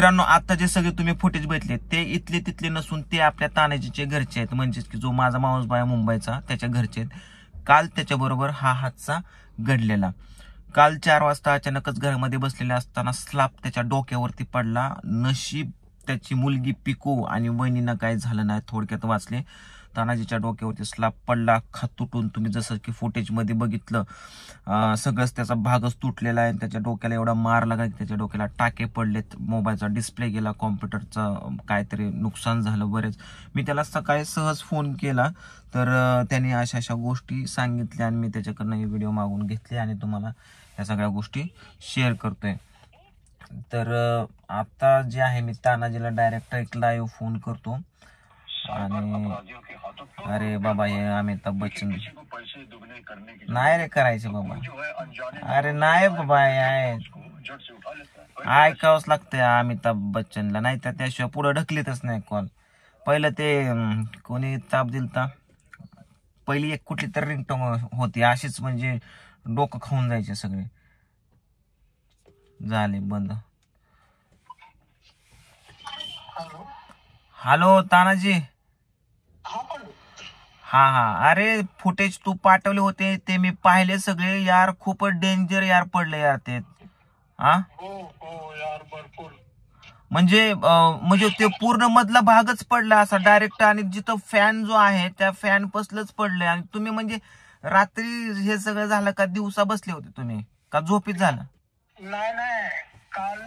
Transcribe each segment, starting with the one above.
मित्रांनो, आता जे सगळे तुम्ही फुटेज बघितले ते इथले तिथले नसून ते आपल्या तानाजीचे घरचे आहेत, म्हणजेच की जो माझा मावस बाया मुंबईचा त्याच्या घरचे आहेत. काल त्याच्याबरोबर हा हादसा घडलेला. काल 4 वाजता अचानकच घरामध्ये बसलेले असताना स्लॅब त्याच्या डोक्यावरती पडला. नशीब त्याची मुलगी पिकू आणि वहिनीनं काय झालं नाही, थोडक्यात वाचले. तानाजीच्या डोक्यावरती स्लॅब पडला, खात तुटून तुम्ही जसं की फुटेजमध्ये बघितलं सगळंच त्याचा भागच तुटलेला आहे. त्याच्या डोक्याला एवढा मार लागला की त्याच्या डोक्याला टाके पडलेत, मोबाईलचा डिस्प्ले गेला, कॉम्प्युटरचा काहीतरी नुकसान झालं बरेच. मी त्याला सकाळी सहज फोन केला तर त्याने अशा अशा गोष्टी सांगितल्या आणि मी त्याच्याकडनं हे व्हिडिओ मागून घेतले आणि तुम्हाला या सगळ्या गोष्टी शेअर करतोय. तर आता जे आहे मी तानाजीला डायरेक्ट एक लाईव्ह फोन करतो. आणि अरे बाबा, हे अमिताभ बच्चन नाही रे करायचे बाबा, अरे नाही बाबा, ऐकावंच लागतंय अमिताभ बच्चनला, नाही तर त्याशिवाय पुढे ढकलीतच नाही कॉल. पहिलं ते कोणी ताप दिलता, पहिली एक कुठली तर रिंगटोन होती अशीच, म्हणजे डोकं खाऊन जायचे सगळे, झाले बंद. हॅलो तानाजी. हा हा, अरे फुटेज तू पाठवले होते ते मी पाहिले सगळे यार, खूपच डेंजर यार पडले यार ते. हा यार भरपूर, म्हणजे ते पूर्ण मधला भागच पडला असा डायरेक्ट, आणि जिथं फॅन जो आहे त्या फॅन पसलंच पडले. आणि तुम्ही म्हणजे रात्री हे सगळं झालं का दिवसा बसले होते तुम्ही का झोपीत झालं? नाही, काल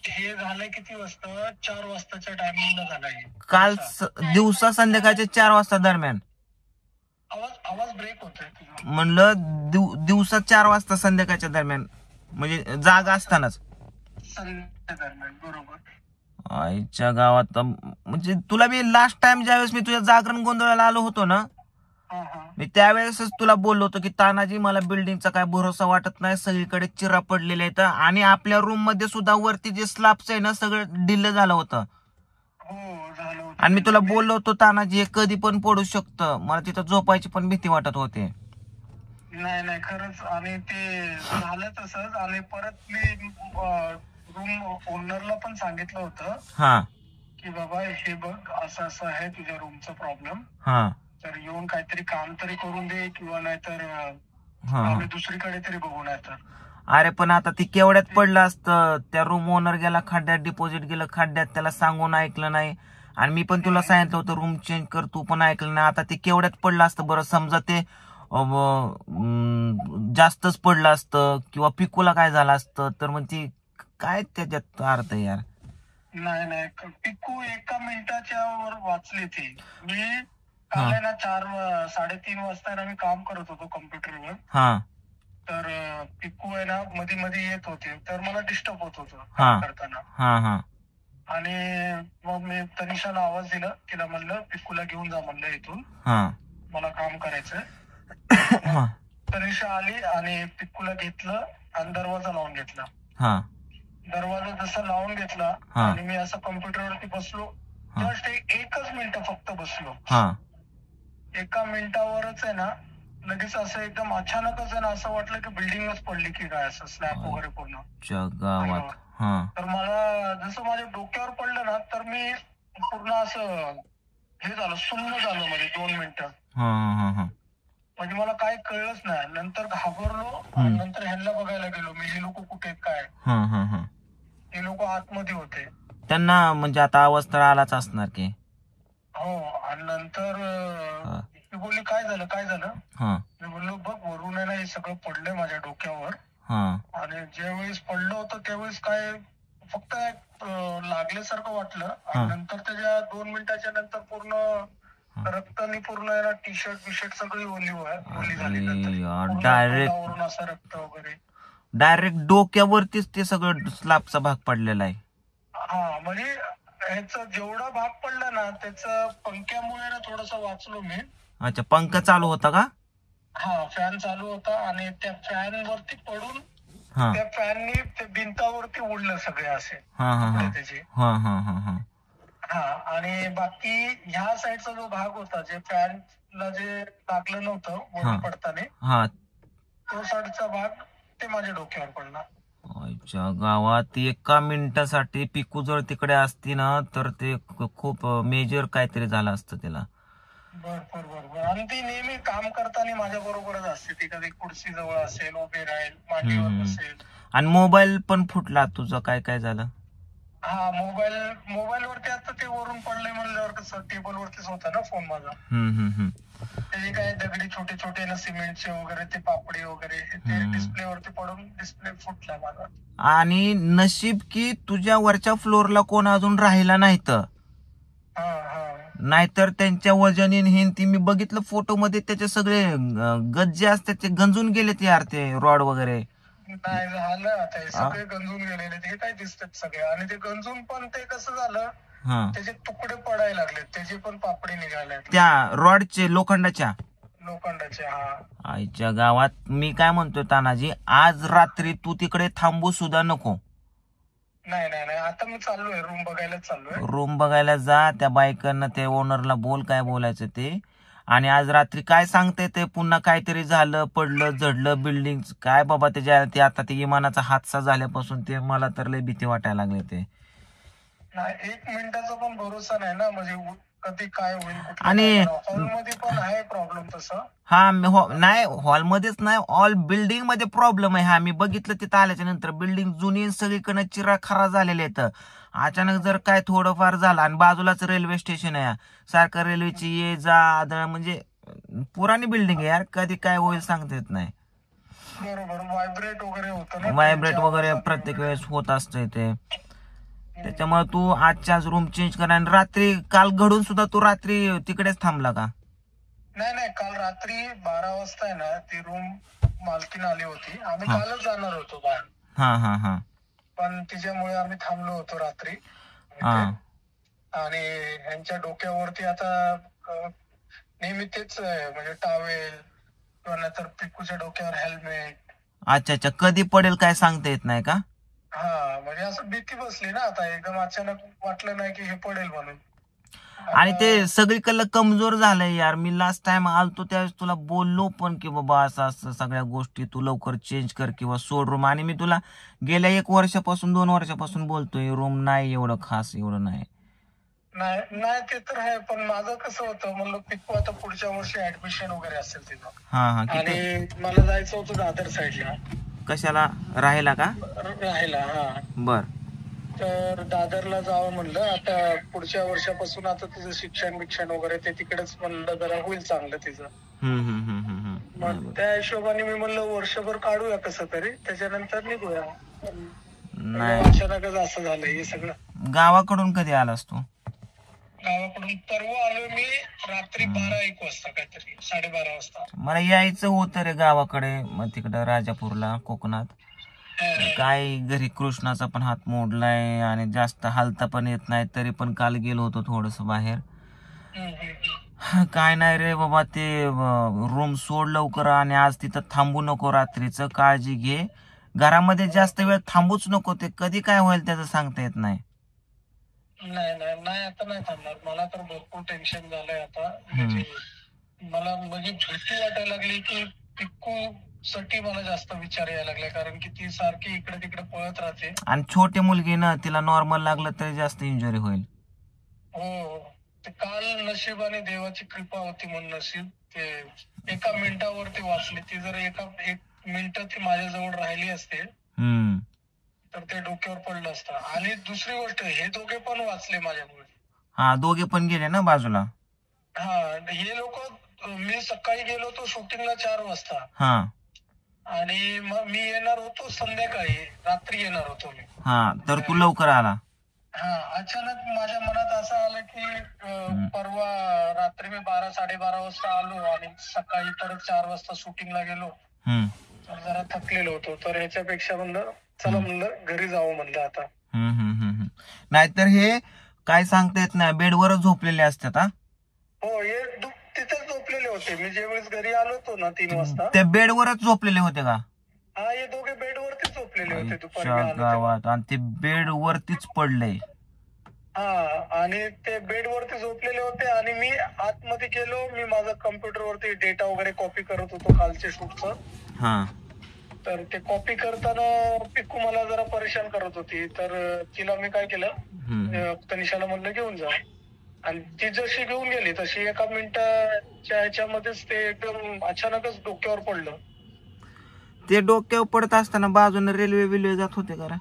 हे झालंय किती वाजता, 4 वाजताच्या टायमिंगला झालंय काल दिवसा संध्याकाळच्या 4 वाजता दरम्यान. आवाज ब्रेक होतोय. म्हणलं दिवसा 4 वाजता संध्याकाळच्या दरम्यान, म्हणजे जागा असतानाच दरम्यान, बरोबर. आईच्या गावात, म्हणजे तुला मी लास्ट टाइम ज्यावेळेस मी तुझ्या जागरण गोंधळाला आलो होतो ना, मी त्यावेळेसच तुला बोललो होतो की तानाजी मला बिल्डिंगचा काय भरोसा वाटत नाही, सगळीकडे चिरा पडलेले आहेत आणि आपल्या रूम मध्ये सुद्धा वरती जे स्लॅब्स आहे ना सगळं ढिल्लं झालं होतं. आणि मी तुला बोललो होतो तानाजी हे कधी पण पडू शकतं, मला तिथं झोपायची पण भीती वाटत होते. नाही खरंच, आणि ते झालं तसंच. आणि परत मी रूम ओनरला पण सांगितलं होतं की बाबा हे बघ असं असं आहे तुझ्या रूमचा प्रॉब्लेम, तर येऊन काहीतरी काम तरी करून दे, किंवा नाहीतर आम्ही दुसरीकडे तरी बघू. नाहीतर अरे पण आता ती केवढ्यात पडलं असतं, त्या रूम ओनर गेला खड्ड्यात, डिपॉझिट गेलं खड्ड्यात, त्याला सांगून ऐकलं नाही. आणि मी पण तुला सांगितलं होतं रूम चेंज कर, तू पण ऐकलं नाही. आता ते केवढ्यात पडलं असतं बरं, समजा ते जास्तच पडलं असतं किंवा पिकूला काय झालं असतं तर मग ती काय त्याच्यात अर्थ यार. नाही पिकू एका मिनिटाच्या वर वाचली ती. मी काल ना 3:30 वाजता मी काम करत होतो कम्प्युटरवर, तर पिकू आहे ना मध्ये येत होते, तर मला डिस्टर्ब होत होतं काम करताना. आणि मग मी तनिषाला आवाज दिला, तिला म्हणलं पिकूला घेऊन जा म्हणलं इथून, मला काम करायचंय. तनिषा आली आणि पिकूला घेतलं आणि दरवाजा लावून घेतला. दरवाजा जसा लावून घेतला आणि मी असं कम्प्युटरवरती बसलो, जस्ट एकच मिनिट फक्त बसलो. एका मिनिटावरच आहे ना लगेच असं एकदम अचानकच आहे ना असं वाटलं की बिल्डिंगच पडली की काय, असं स्लॅब वगैरे पूर्ण. तर मला जसं माझ्या डोक्यावर पडलं ना, तर मी पूर्ण असं हे झालं, सुन्न झालं मध्ये 2 मिनिटं. म्हणजे मला काय कळलंच नाही. नंतर घाबरलो आणि नंतर ह्यांना बघायला गेलो मी, हे लोक कुठे आहेत काय. ते लोक आतमध्ये होते. त्यांना म्हणजे आता अवस्था तर आलाच असणार की. हो. आणि नंतर मी बोलली काय झालं. मी बोललो बघ वरून आहे ना हे सगळं पडलंय माझ्या डोक्यावर. आणि ज्यावेळेस पडलं होतं त्यावेळेस काय फक्त लागल्यासारखं वाटलं. आणि नंतर त्याच्या 2 मिनिटाच्या नंतर पूर्ण रक्ताने पूर्ण टी शर्ट बिशर्ट सगळी ओली झाली. डायरेक्ट असं रक्त वगैरे डायरेक्ट डोक्यावरतीच ते सगळं स्लॅबचा भाग पडलेला आहे. म्हणजे ह्याचा जेवढा भाग पडला ना त्याचा पंख्यामुळे ना थोडासा वाचलो मी. अच्छा, पंखा चालू होता का? फॅन चालू होता आणि त्या फॅन वरती पडून त्या फॅननी ते भिंतावरती उडलं सगळे असे त्याचे. आणि बाकी ह्या साईडचा जो भाग होता, जे फॅनला जे लागलं नव्हतं वरून पडताना, तो साईडचा भाग ते माझ्या डोक्यावर पडला. आईच्या गावात एका मिनिटासाठी पिकू जर तिकडे असती ना तर ते खूप मेजर काहीतरी झालं असतं त्याला. बरोबर. आणि ती नेहमी काम करताना माझ्या बरोबरच असते. ती कधी खुर्ची जवळ असेल, उभी राहील, मांडीवर बसेल. आणि मोबाईल पण फुटला तुझा, काय काय झालं? हा, मोबाईल वरती आता ते वरून पडलंय म्हणल्यावर कसं टेबल वरतीच होता ना फोन माझा. त्याचे काय दगडी छोटे छोटे ना सिमेंटचे वगैरे ते पापडी वगैरे ते डिस्प्ले वरती पडून डिस्प्ले फुटला माझा. आणि नशीब की तुझ्या वरच्या फ्लोअरला कोण अजून राहिला नाही तर, नाहीतर त्यांच्या वजनीन ती मी बघितलं फोटो मध्ये त्याचे सगळे गज्जे असतात ते गंजून गेले ते यार, ते रॉड वगैरे. नाही झालं आता, हे सगळे गंजून गेलेले हे काय दिसतात सगळे. आणि ते गंजून पण ते कसं झालं, त्याचे तुकडे पडायला लागले, त्याची पण पापडी निघाल्या त्या रॉडचे, लोखंडाच्या. हा. आईच्या गावात मी काय म्हणतोय तानाजी, आज रात्री तू तिकडे थांबू सुद्धा नको. नाही आता मी चाललोय, रूम बघायला जा. त्या बायकांना, त्या ओनरला बोल काय बोलायचं ते. आणि आज रात्री काय सांगते ते, पुन्हा काहीतरी झालं, पडलं, झडलं, बिल्डिंग काय बाबा त्याच्या. ते आता ते विमानाचा हादसा झाल्यापासून ते मला तर लय भीती वाटायला लागली. ते एक मिनिटाचा पण भरोसा नाही ना, म्हणजे कधी काय होईल. आणि हॉलमध्ये पण आहे प्रॉब्लेम तसं. हा, नाही हॉलमध्येच नाही, ऑल बिल्डिंग मध्ये प्रॉब्लेम आहे. हा, मी बघितलं तिथं आल्याच्या नंतर. बिल्डिंग जुनी सगळीकडे चिरा खरा झालेले आहेत. अचानक जर काय थोडंफार झालं, आणि बाजूलाच रेल्वे स्टेशन आहे, सारखं रेल्वेची ये जा आदळ, म्हणजे पुराणी बिल्डिंग आहे यार, कधी काय होईल सांगता येत नाही. बरोबर, व्हायब्रेट वगैरे प्रत्येक वेळेस होत असतंय ते. त्याच्यामुळे तू आजच्या आज रूम चेंज कर. आणि रात्री काल घडून सुद्धा तू रात्री तिकडेच थांबला का? नाही, काल रात्री 12 वाजता आहे ना, ती रूम मालकीन आली होती. आम्ही कालच जाणार होतो बाहेर. हा. पण तिच्यामुळे आम्ही थांबलो होतो रात्री. आणि ह्यांच्या डोक्यावरती आता नेहमी तेच म्हणजे टावेल, किंवा नाहीतर पिकूच्या डोक्यावर हेल्मेट. अच्छा, कधी पडेल काय सांगता येत नाही का? हा, म्हणजे असं भीती बसली ना आता, एकदम अचानक वाटलं नाही की हे पडेल म्हणून. आणि ते सगळीकडलं कमजोर झालंय यार. मी लास्ट टाइम आलतो त्यावेळेस तुला बोललो पण की बाबा असं असं सगळ्या गोष्टी तू लवकर चेंज कर किंवा सोड रूम. आणि मी तुला गेल्या 1 वर्षापासून 2 वर्षापासून बोलतोय रूम नाही एवढं खास, एवढं नाही. ते तर आहे, पण माझं कसं होतं, म्हणलं पिकू आता पुढच्या वर्षी ऍडमिशन वगैरे असेल तिथं. आणि मला जायचं होतं दादर साईडला. कशाला? राहायला का? राहायला, हा. बर. तर दादरला जावं म्हणलं आता पुढच्या वर्षापासून. आता तिचं शिक्षण वगैरे ते तिकडेच म्हणलं जरा होईल चांगलं तिचं. मग त्या हिशोबाने मी म्हणलं वर्षभर काढूया कसं तरी, त्याच्यानंतर निघूया. अचानकच असं झालं हे सगळं. गावाकडून कधी आलास तू? गावाकडून परवा आलो मी, रात्री 12-1 वाजता, काहीतरी 12:30 वाजता. मला यायचं होतं रे गावाकडे, मग तिकडं राजापूरला, कोकणात. काय घरी कृष्णाचा पण हात मोडलाय आणि जास्त हालता पण येत नाही. तरी पण काल गेलो होतो थोडस बाहेर. काय नाही रे बाबा, ते रूम सोड लवकर. आणि आज तिथं थांबू नको रात्रीचं, काळजी घे. घरामध्ये जास्त वेळ थांबूच नको. ते कधी काय होईल त्याचं सांगता येत नाही. नाही आता नाही थांबणार. मला तर भरपूर टेन्शन झालंय आता. मला म्हणजे भीती वाटायला लागली की पिक्कू साठी मला जास्त विचार यायला लागले, कारण की ती सारखी इकडे तिकडे पळत राहते. आणि छोटी मुलगी ना, तिला नॉर्मल लागलं तरी जास्त इंजुरी होईल. हो, ते काल नशिबाने देवाची कृपा होती म्हणून नशीब ते एका मिनिटावरती वाचली. ती जर 1 मिनिट ती माझ्याजवळ राहिली असते तर ते डोक्यावर पडलं असतं. आणि दुसरी गोष्ट, हे दोघे पण वाचले माझ्यामुळे. हा, दोघे पण गेले ना बाजूला. हा, हे लोक, मी सकाळी गेलो होतो शूटिंगला 4 वाजता. हा, आणि मग मी येणार होतो संध्याकाळी, रात्री येणार होतो मी. हा, तर तू लवकर आला. हा, अचानक माझ्या मनात असं आलं की परवा रात्री मी 12-12:30 वाजता आलो आणि सकाळी परत 4 वाजता शूटिंगला गेलो. तर जरा थकलेलो होतो. तर ह्याच्यापेक्षा म्हणलं चला, म्हणलं घरी जावं म्हणलं आता. नाहीतर हे काय सांगता येत नाही, बेडवरच झोपलेले असतात. हो, हे तिथेच झोपलेले होते. मी ज्यावेळेस घरी आलो होतो ना 3 वाजता, ते बेडवरच झोपलेले होते का? हा, हे दोघे बेडवरतीच झोपलेले होते दुपारी गावात. आणि ते बेडवरतीच पडले. हा, आणि ते बेडवरती झोपलेले होते. आणि मी आतमध्ये गेलो. मी माझा कम्प्युटरवरती डेटा वगैरे कॉपी करत होतो कालच्या शूटचं. तर ते कॉपी करताना पिकू मला जरा परेशान करत होती, तर तिला मी काय केलं, तनिषाला म्हणलं घेऊन जा, आणि ती जशी घेऊन गेली तशी 1 मिनिटाच्या ह्याच्यामध्येच ते एकदम अचानकच डोक्यावर पडलं. ते डोक्यावर पडत असताना बाजूने रेल्वे जात होते का?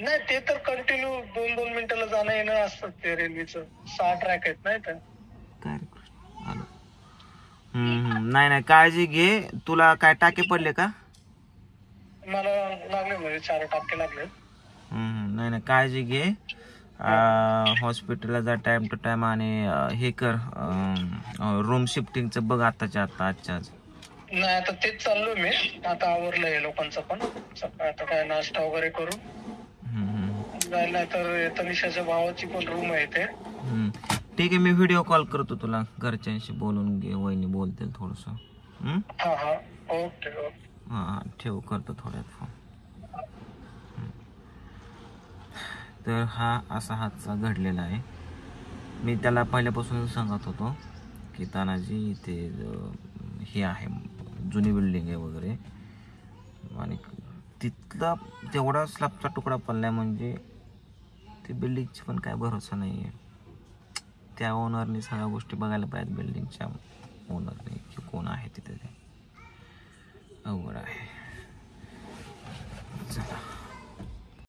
नाही, ते तर कंटिन्यू 2-2 मिनिटाला जाणं येणं असतं ते रेल्वेचं. 6 ट्रॅक आहेत नाही का. काय आलो. नाही नाही, काळजी घे. तुला काय टाके पडले का? मला लागले, म्हणजे 4 टाके लागले. नाही नाही, काळजी घे. हॉस्पिटलला जा टाइम टू टाइम, आणि हे कर, रूम शिफ्टिंगचं बघ आजच्या आज. नाही, आता तेच चाललोय मी. आता आवरलंय लोकांचं पण. आता काय नाश्ता वगैरे करू जायला. तर तनिषाच्या भावाची पण रूम आहे ते. ठीक आहे, मी व्हिडिओ कॉल करतो तुला. घरच्यांशी बोलून घे, वहिनी बोलतील थोडस. हा, ओके. हा, ठेव, करतो थोड्यात फोन. तर हा असा हादसा घडलेला आहे. मी त्याला पहिल्यापासून सांगत होतो की तानाजी इथे हे आहे, जुनी बिल्डिंग आहे वगैरे, आणि तिथला तेवढा स्लॅबचा तुकडा पडला म्हणजे ते बिल्डिंगची पण काय भरोसा नाही आहे. त्या ओनरने सगळ्या गोष्टी बघायला पाहिजेत, बिल्डिंगच्या ओनरने की कोण आहे तिथे. ते अवघड आहे. चला.